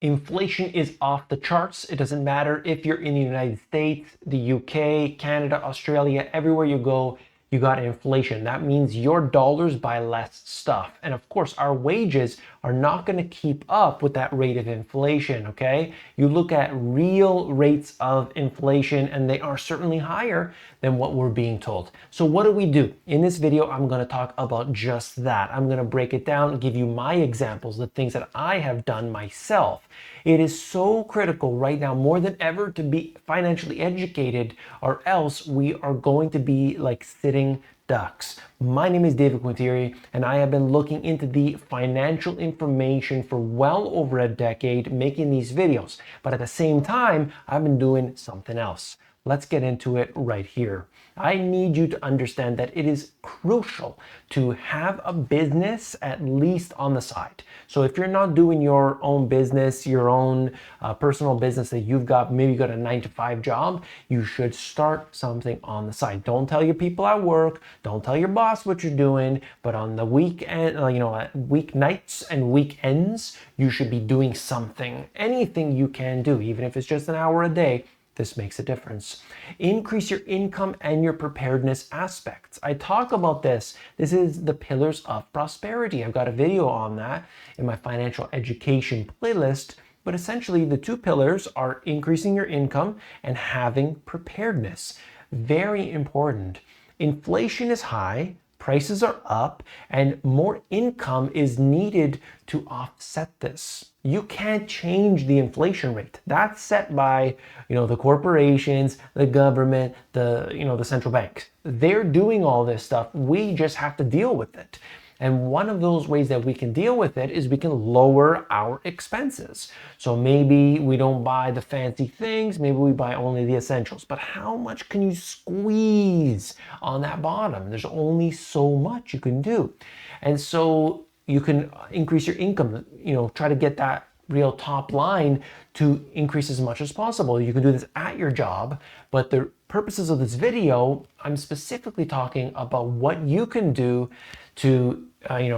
Inflation is off the charts. It doesn't matter if you're in the United States, the UK, Canada, Australia, everywhere you go, you got inflation. That means your dollars buy less stuff. And of course, our wages are not going to keep up with that rate of inflation, okay? You look at real rates of inflation and they are certainly higher than what we're being told. So what do? In this video, I'm going to talk about just that. I'm going to break it down and give you my examples, the things that I have done myself. It is so critical right now, more than ever, to be financially educated, or else we are going to be like sitting ducks. My name is David Quintieri, and I have been looking into the financial information for well over a decade, making these videos. But at the same time, I've been doing something else. Let's get into it right here. I need you to understand that it is crucial to have a business at least on the side. So if you're not doing your own business, your own personal business that you've got, maybe you got a 9-to-5 job, you should start something on the side. Don't tell your people at work, don't tell your boss what you're doing, but on the weekend, weeknights and weekends, you should be doing something, anything you can do, even if it's just an hour a day. This makes a difference. Increase your income and your preparedness aspects. I talk about this. This is the pillars of prosperity. I've got a video on that in my financial education playlist. But essentially, the two pillars are increasing your income and having preparedness. Very important. Inflation is high, prices are up, and more income is needed to offset this. You can't change the inflation rate. That's set by, the corporations, the government, the central banks. They're doing all this stuff. We just have to deal with it. And one of those ways that we can deal with it is we can lower our expenses. So maybe we don't buy the fancy things, maybe we buy only the essentials. But how much can you squeeze on that bottom? There's only so much you can do. And so you can increase your income, try to get that real top line to increase as much as possible. You can do this at your job, but the purposes of this video, I'm specifically talking about what you can do to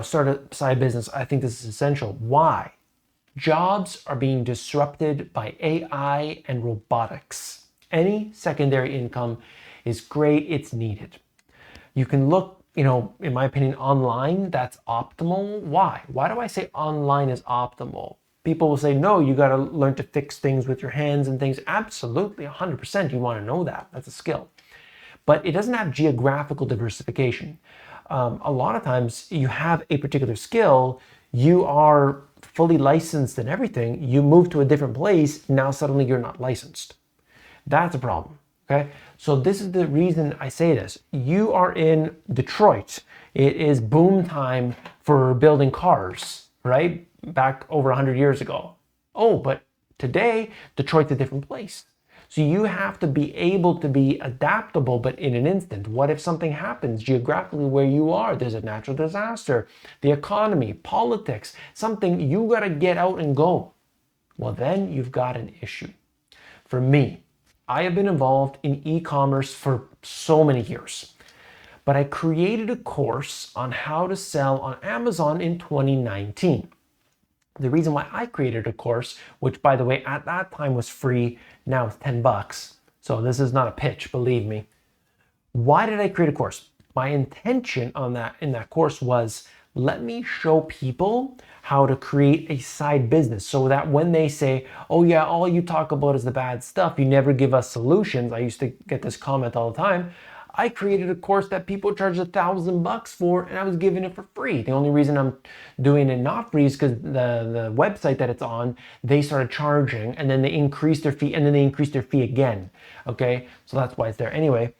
start a side business. I think this is essential. Why? Jobs are being disrupted by AI and robotics. Any secondary income is great, it's needed. You can look, in my opinion, online, that's optimal. Why? Why do I say online is optimal? People will say, no, you got to learn to fix things with your hands and things. Absolutely, 100%. You want to know that. That's a skill. But it doesn't have geographical diversification. A lot of times you have a particular skill, you are fully licensed and everything, you move to a different place, now suddenly you're not licensed. That's a problem. Okay, so this is the reason I say this. You are in Detroit. It is boom time for building cars, right? Back over 100 years ago. Oh, but today, Detroit's a different place. So you have to be able to be adaptable, but in an instant. What if something happens geographically where you are? There's a natural disaster, the economy, politics, something, you got to get out and go. Well, then you've got an issue. For me, I have been involved in e-commerce for so many years, but I created a course on how to sell on Amazon in 2019. The reason why I created a course, which by the way, at that time was free, now it's $10. So this is not a pitch, believe me. Why did I create a course? My intention in that course was, let me show people how to create a side business so that when they say, oh yeah, all you talk about is the bad stuff, you never give us solutions. I used to get this comment all the time. I created a course that people charge $1,000 for, and I was giving it for free. The only reason I'm doing it not free is because the website that it's on, they started charging, and then they increased their fee, and then they increased their fee again. Okay, so that's why it's there. Anyway,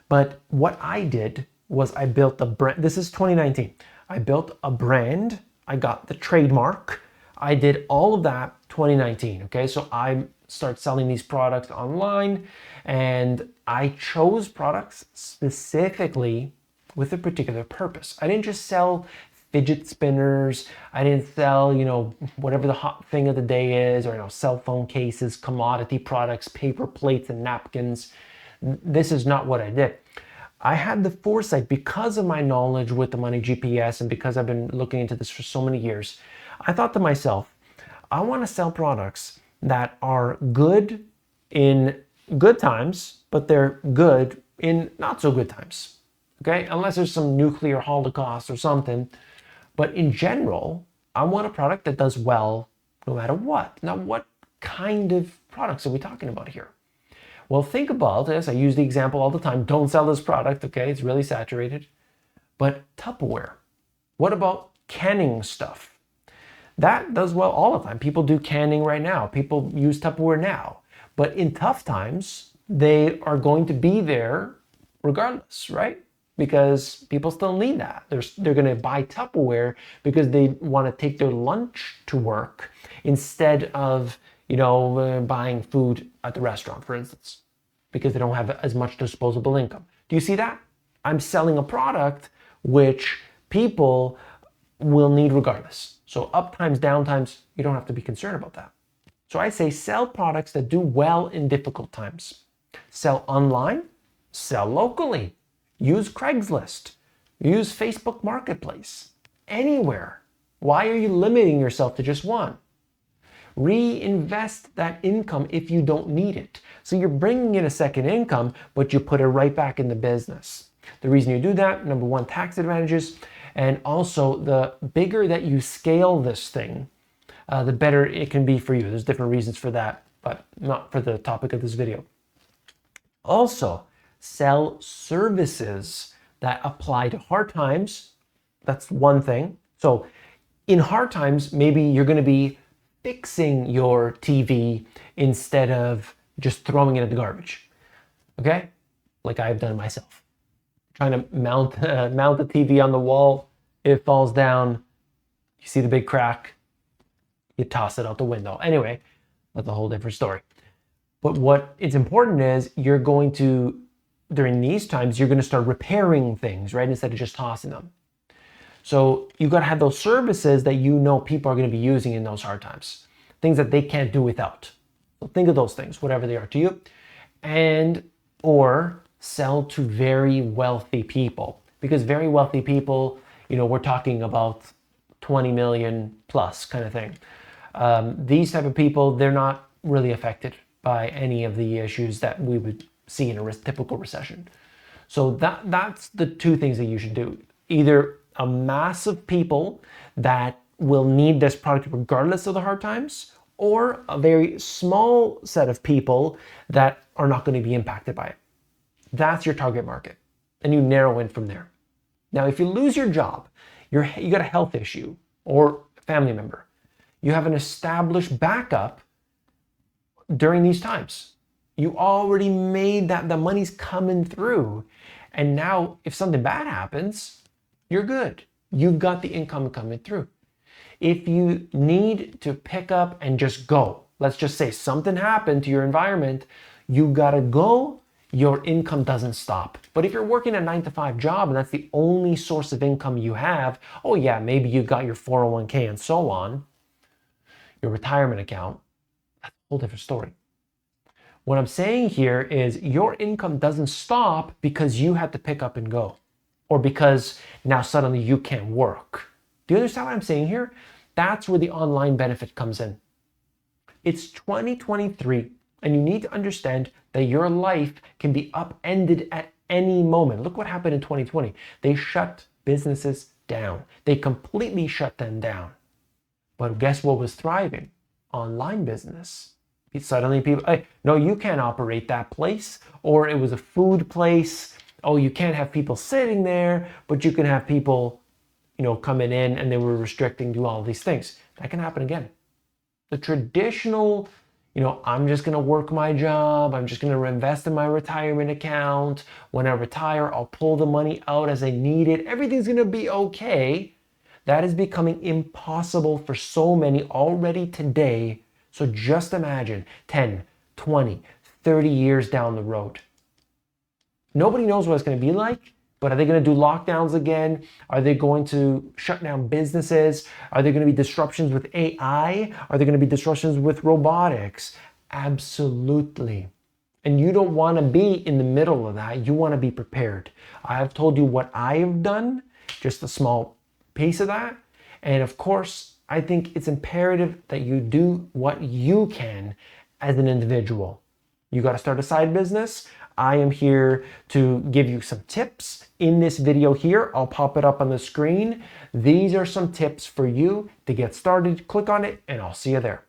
but what I did was I built a brand. This is 2019. I built a brand. I got the trademark. I did all of that 2019. Okay, so I start selling these products online, and I chose products specifically with a particular purpose. I didn't just sell fidget spinners. I didn't sell, whatever the hot thing of the day is, or cell phone cases, commodity products, paper plates and napkins. This is not what I did. I had the foresight, because of my knowledge with the money GPS and because I've been looking into this for so many years. I thought to myself, I want to sell products that are good in good times, but they're good in not so good times. Okay, unless there's some nuclear holocaust or something. But in general, I want a product that does well no matter what. Now, what kind of products are we talking about here? Well, think about this. I use the example all the time. Don't sell this product, okay? It's really saturated. But Tupperware. What about canning stuff? That does well all the time. People do canning right now. People use Tupperware now. But in tough times, they are going to be there regardless, right? Because people still need that. They're going to buy Tupperware because they want to take their lunch to work instead of, buying food at the restaurant, for instance, because they don't have as much disposable income. Do you see that? I'm selling a product which people will need regardless. So up times, down times, you don't have to be concerned about that. So I say sell products that do well in difficult times. Sell online, sell locally. Use Craigslist, use Facebook Marketplace, anywhere. Why are you limiting yourself to just one? Reinvest that income if you don't need it. So you're bringing in a second income, but you put it right back in the business. The reason you do that, number one, tax advantages, and also the bigger that you scale this thing, the better it can be for you. There's different reasons for that, but not for the topic of this video. Also, sell services that apply to hard times. That's one thing. So in hard times, maybe you're going to be fixing your TV instead of just throwing it in the garbage. Okay? Like I've done myself. Trying to mount the TV on the wall, it falls down, you see the big crack, you toss it out the window. Anyway, that's a whole different story. But what is important is you're going to, during these times, you're going to start repairing things, right? Instead of just tossing them. So you got to have those services that people are going to be using in those hard times. Things that they can't do without. So think of those things, whatever they are to you. Or sell to very wealthy people. Because very wealthy people, we're talking about 20 million plus kind of thing. These type of people, they're not really affected by any of the issues that we would see in a typical recession. So that's the two things that you should do. Either a mass of people that will need this product regardless of the hard times, or a very small set of people that are not going to be impacted by it. That's your target market. And you narrow in from there. Now, if you lose your job, you got a health issue or a family member, you have an established backup during these times. You already made that, the money's coming through. And now if something bad happens, you're good. You've got the income coming through. If you need to pick up and just go, let's just say something happened to your environment, you gotta go, your income doesn't stop. But if you're working a 9-to-5 job and that's the only source of income you have, oh yeah, maybe you got your 401k and so on, your retirement account, that's a whole different story. What I'm saying here is your income doesn't stop because you had to pick up and go, or because now suddenly you can't work. Do you understand what I'm saying here? That's where the online benefit comes in. It's 2023, and you need to understand that your life can be upended at any moment. Look what happened in 2020. They shut businesses down. They completely shut them down. But guess what was thriving? Online business. Suddenly people, hey, no, you can't operate that place. Or it was a food place. Oh, you can't have people sitting there, but you can have people coming in, and they were restricting, do all these things. That can happen again. The traditional, I'm just going to work my job. I'm just going to invest in my retirement account. When I retire, I'll pull the money out as I need it. Everything's going to be okay. That is becoming impossible for so many already today. So just imagine 10, 20, 30 years down the road. Nobody knows what it's going to be like. But are they going to do lockdowns again? Are they going to shut down businesses? Are there going to be disruptions with AI? Are there going to be disruptions with robotics? Absolutely. And you don't want to be in the middle of that. You want to be prepared. I have told you what I have done, just a small piece of that. And of course, I think it's imperative that you do what you can as an individual. You got to start a side business. I am here to give you some tips in this video here. I'll pop it up on the screen. These are some tips for you to get started. Click on it and I'll see you there.